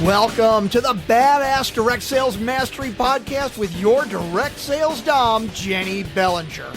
Welcome to the Badass Direct Sales Mastery Podcast with your direct sales dom, Jennie Bellinger.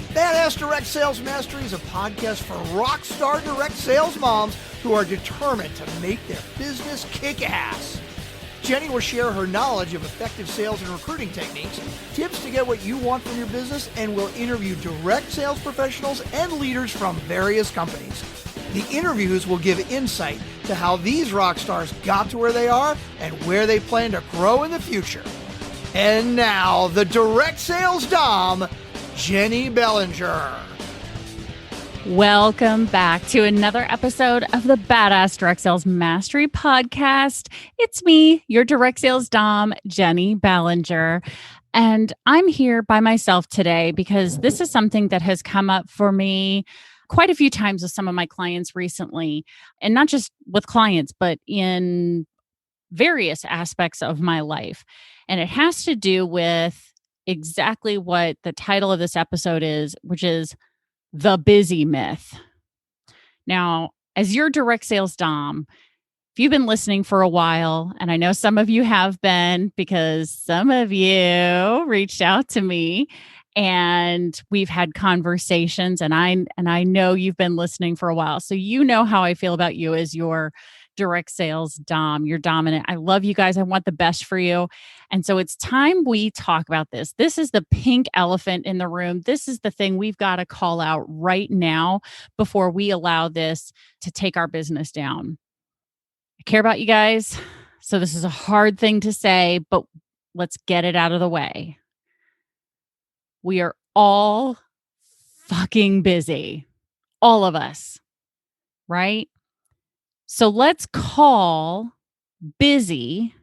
Badass Direct Sales Mastery is a podcast for rock star direct sales moms who are determined to make their business kick ass. Jennie will share her knowledge of effective sales and recruiting techniques, tips to get what you want from your business, and will interview direct sales professionals and leaders from various companies. The interviews will give insight to how these rock stars got to where they are and where they plan to grow in the future. And now, the direct sales dom, Jennie Bellinger. Welcome back to another episode of the Badass Direct Sales Mastery Podcast. It's me, your direct sales dom, Jennie Bellinger. And I'm here by myself today because this is something that has come up for me quite a few times with some of my clients recently, and not just with clients, but in various aspects of my life. And it has to do with exactly what the title of this episode is, which is the busy myth. Now, as your direct sales dom, if you've been listening for a while, and I know some of you have been because some of you reached out to me and we've had conversations, and I know you've been listening for a while. So you know how I feel about you as your direct sales dom. You're dominant. I love you guys. I want the best for you. And so it's time we talk about this. This is the pink elephant in the room. This is the thing we've got to call out right now before we allow this to take our business down. I care about you guys. So this is a hard thing to say, but let's get it out of the way. We are all fucking busy. All of us, right? So let's call busy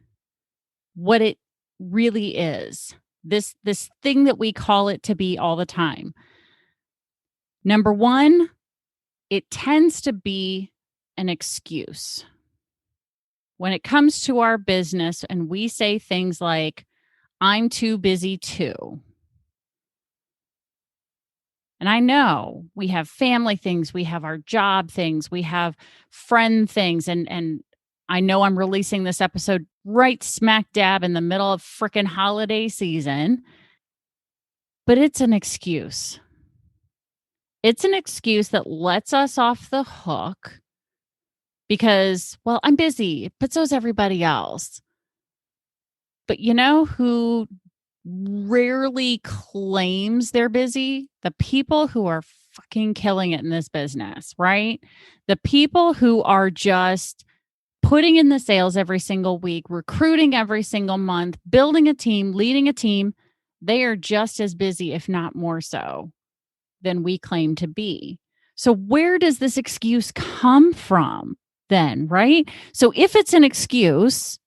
what it really is. This thing that we call it to be all the time. Number one, it tends to be an excuse. When it comes to our business and we say things like, I'm too busy too. And I know we have family things, we have our job things, we have friend things. And I know I'm releasing this episode right smack dab in the middle of frickin' holiday season. But it's an excuse. It's an excuse that lets us off the hook because, well, I'm busy, but so's everybody else. But you know who rarely claims they're busy? The people who are fucking killing it in this business, right? The people who are just putting in the sales every single week, recruiting every single month, building a team, leading a team. They are just as busy, if not more so, than we claim to be. So where does this excuse come from then, right? So if it's an excuse,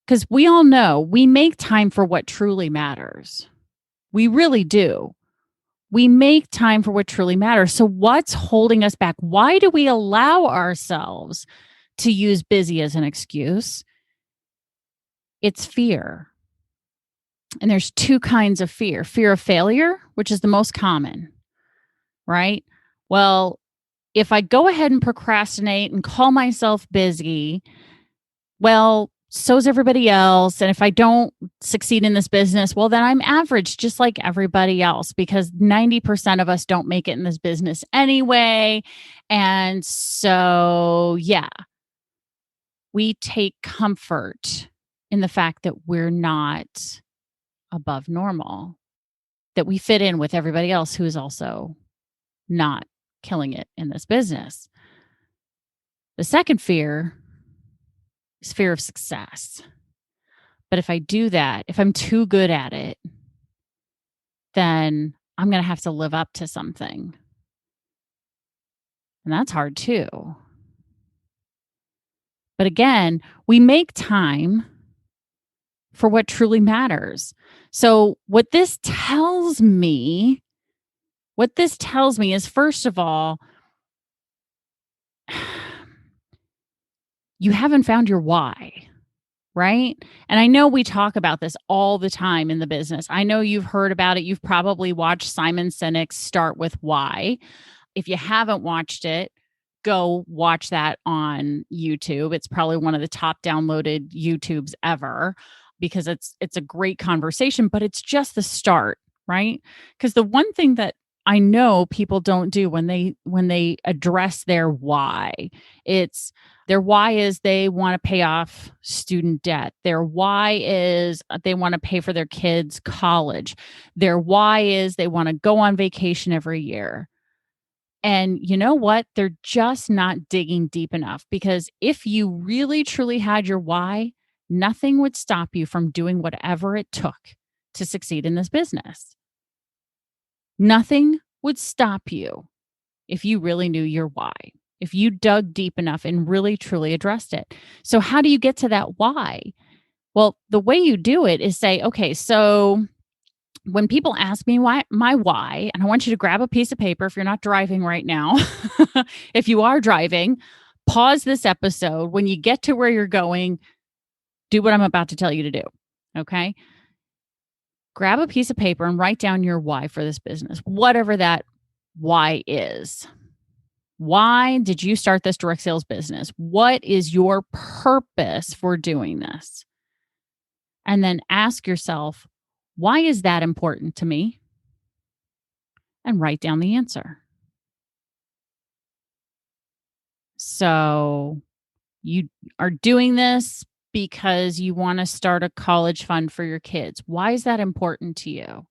because we all know we make time for what truly matters. We really do. We make time for what truly matters. So what's holding us back? Why do we allow ourselves to use busy as an excuse? It's fear. And there's two kinds of fear. Fear of failure, which is the most common, right? Well, if I go ahead and procrastinate and call myself busy, well, so's everybody else. And if I don't succeed in this business, well, then I'm average, just like everybody else, because 90% of us don't make it in this business anyway. And so, yeah, we take comfort in the fact that we're not above normal, that we fit in with everybody else who is also not killing it in this business. The second fear is fear of success. But if I do that, if I'm too good at it, then I'm going to have to live up to something. And that's hard too. But again, we make time for what truly matters. So what this tells me is, first of all, you haven't found your why, right? And I know we talk about this all the time in the business. I know you've heard about it. You've probably watched Simon Sinek's Start With Why. If you haven't watched it, go watch that on YouTube. It's probably one of the top downloaded YouTubes ever because it's a great conversation, but it's just the start, right? Because the one thing that I know people don't do when they address their why, it's their why is they want to pay off student debt. Their why is they want to pay for their kids' college. Their why is they want to go on vacation every year. And you know what? They're just not digging deep enough, because if you really truly had your why, nothing would stop you from doing whatever it took to succeed in this business. Nothing would stop you if you really knew your why, if you dug deep enough and really truly addressed it. So how do you get to that why? Well, the way you do it is say, okay, so when people ask me my why, and I want you to grab a piece of paper if you're not driving right now. If you are driving, pause this episode. When you get to where you're going, do what I'm about to tell you to do. Okay? Grab a piece of paper and write down your why for this business, whatever that why is. Why did you start this direct sales business? What is your purpose for doing this? And then ask yourself, why is that important to me? And write down the answer. So you are doing this because you want to start a college fund for your kids. Why is that important to you?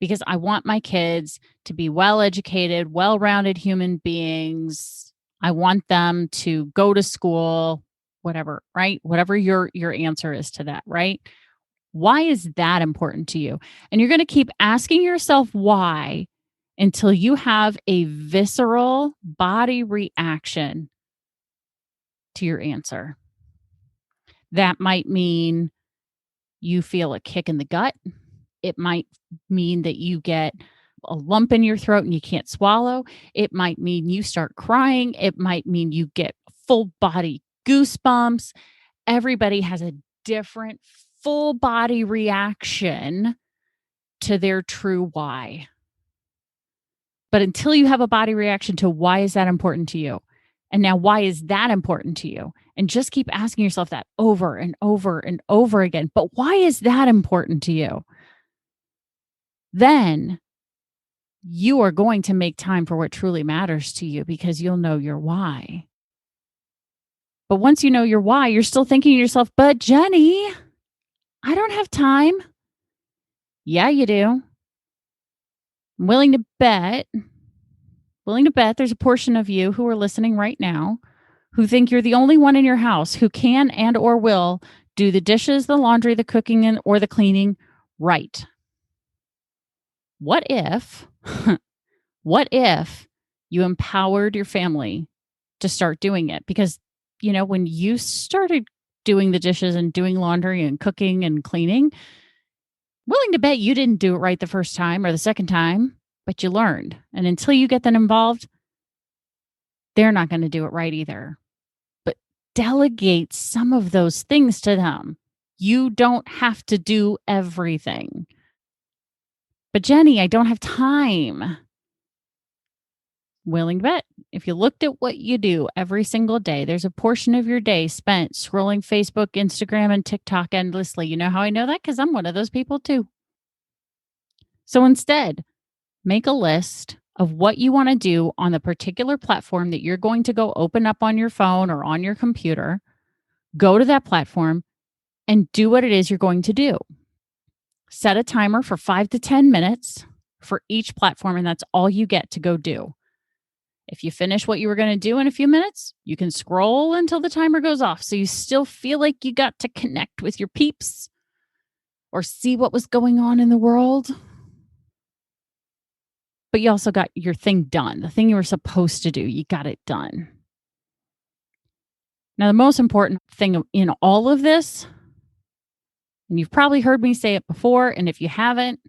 Because I want my kids to be well-educated, well-rounded human beings. I want them to go to school, whatever, right? Whatever your answer is to that, right? Why is that important to you? And you're going to keep asking yourself why until you have a visceral body reaction to your answer. That might mean you feel a kick in the gut. It might mean that you get a lump in your throat and you can't swallow. It might mean you start crying. It might mean you get full body goosebumps. Everybody has a different full body reaction to their true why. But until you have a body reaction to why is that important to you? And now why is that important to you? And just keep asking yourself that over and over and over again. But why is that important to you? Then you are going to make time for what truly matters to you because you'll know your why. But once you know your why, you're still thinking to yourself, but Jennie, I don't have time. Yeah, you do. I'm willing to bet there's a portion of you who are listening right now who think you're the only one in your house who can and or will do the dishes, the laundry, the cooking, or the cleaning right. What if you empowered your family to start doing it? Because, when you started doing the dishes and doing laundry and cooking and cleaning, willing to bet you didn't do it right the first time or the second time, but you learned. And until you get them involved, they're not going to do it right either. But delegate some of those things to them. You don't have to do everything. But Jennie, I don't have time. Willing to bet, if you looked at what you do every single day, there's a portion of your day spent scrolling Facebook, Instagram, and TikTok endlessly. You know how I know that? Because I'm one of those people too. So instead, make a list of what you want to do on the particular platform that you're going to go open up on your phone or on your computer. Go to that platform and do what it is you're going to do. Set a timer for 5 to 10 minutes for each platform, and that's all you get to go do. If you finish what you were going to do in a few minutes, you can scroll until the timer goes off. So you still feel like you got to connect with your peeps or see what was going on in the world. But you also got your thing done. The thing you were supposed to do, you got it done. Now, the most important thing in all of this, and you've probably heard me say it before, and if you haven't,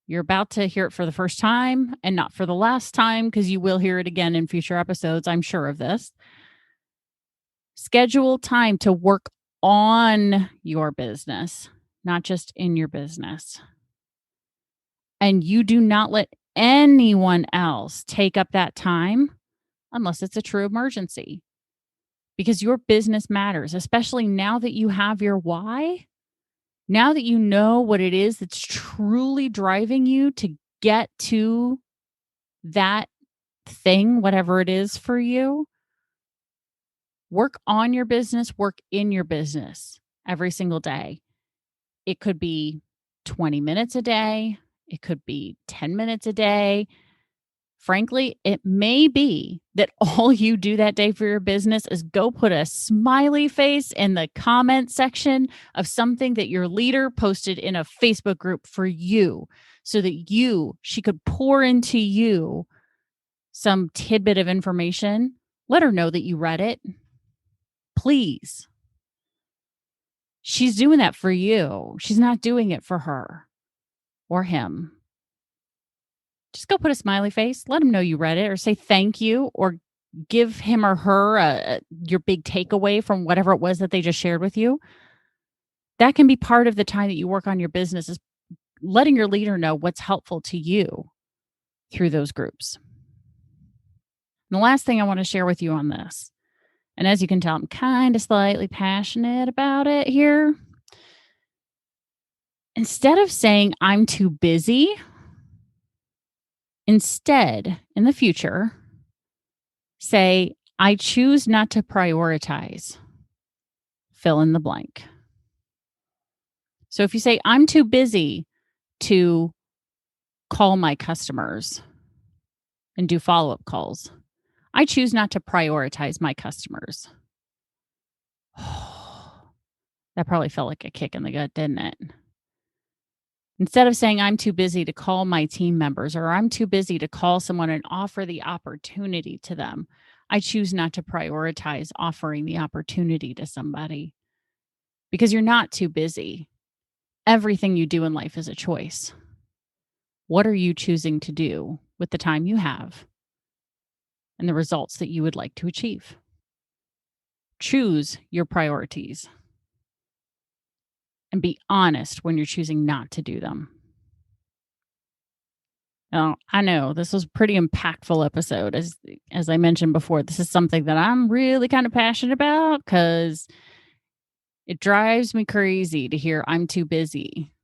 you're about to hear it for the first time and not for the last time, because you will hear it again in future episodes. I'm sure of this. Schedule time to work on your business, not just in your business. And you do not let anyone else take up that time unless it's a true emergency. Because your business matters, especially now that you have your why. Now that you know what it is that's truly driving you to get to that thing, whatever it is for you, work on your business, work in your business every single day. It could be 20 minutes a day. It could be 10 minutes a day. Frankly, it may be that all you do that day for your business is go put a smiley face in the comment section of something that your leader posted in a Facebook group for you so that she could pour into you some tidbit of information. Let her know that you read it. Please. She's doing that for you. She's not doing it for her or him. Just go put a smiley face. Let him know you read it, or say thank you, or give him or her your big takeaway from whatever it was that they just shared with you. That can be part of the time that you work on your business, is letting your leader know what's helpful to you through those groups. And the last thing I want to share with you on this, and as you can tell, I'm kind of slightly passionate about it here. Instead of saying I'm too busy, instead, in the future, say, I choose not to prioritize. Fill in the blank. So if you say, I'm too busy to call my customers and do follow-up calls, I choose not to prioritize my customers. That probably felt like a kick in the gut, didn't it? Instead of saying I'm too busy to call my team members, or I'm too busy to call someone and offer the opportunity to them, I choose not to prioritize offering the opportunity to somebody. Because you're not too busy. Everything you do in life is a choice. What are you choosing to do with the time you have and the results that you would like to achieve? Choose your priorities. And be honest when you're choosing not to do them. Now, I know this was a pretty impactful episode. As I mentioned before, this is something that I'm really kind of passionate about because it drives me crazy to hear I'm too busy.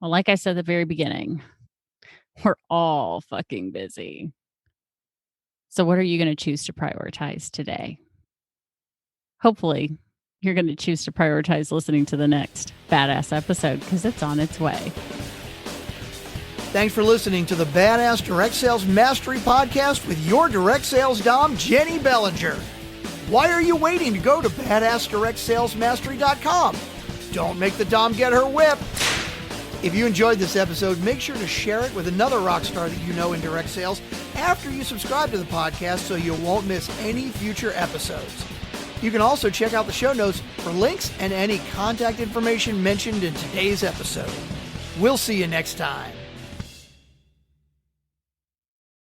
Well, like I said at the very beginning, we're all fucking busy. So what are you going to choose to prioritize today? Hopefully, you're going to choose to prioritize listening to the next badass episode because it's on its way. Thanks for listening to the Badass Direct Sales Mastery Podcast with your direct sales dom, Jennie Bellinger. Why are you waiting to go to badassdirectsalesmastery.com? Don't make the dom get her whip. If you enjoyed this episode, make sure to share it with another rock star that you know in direct sales after you subscribe to the podcast so you won't miss any future episodes. You can also check out the show notes for links and any contact information mentioned in today's episode. We'll see you next time.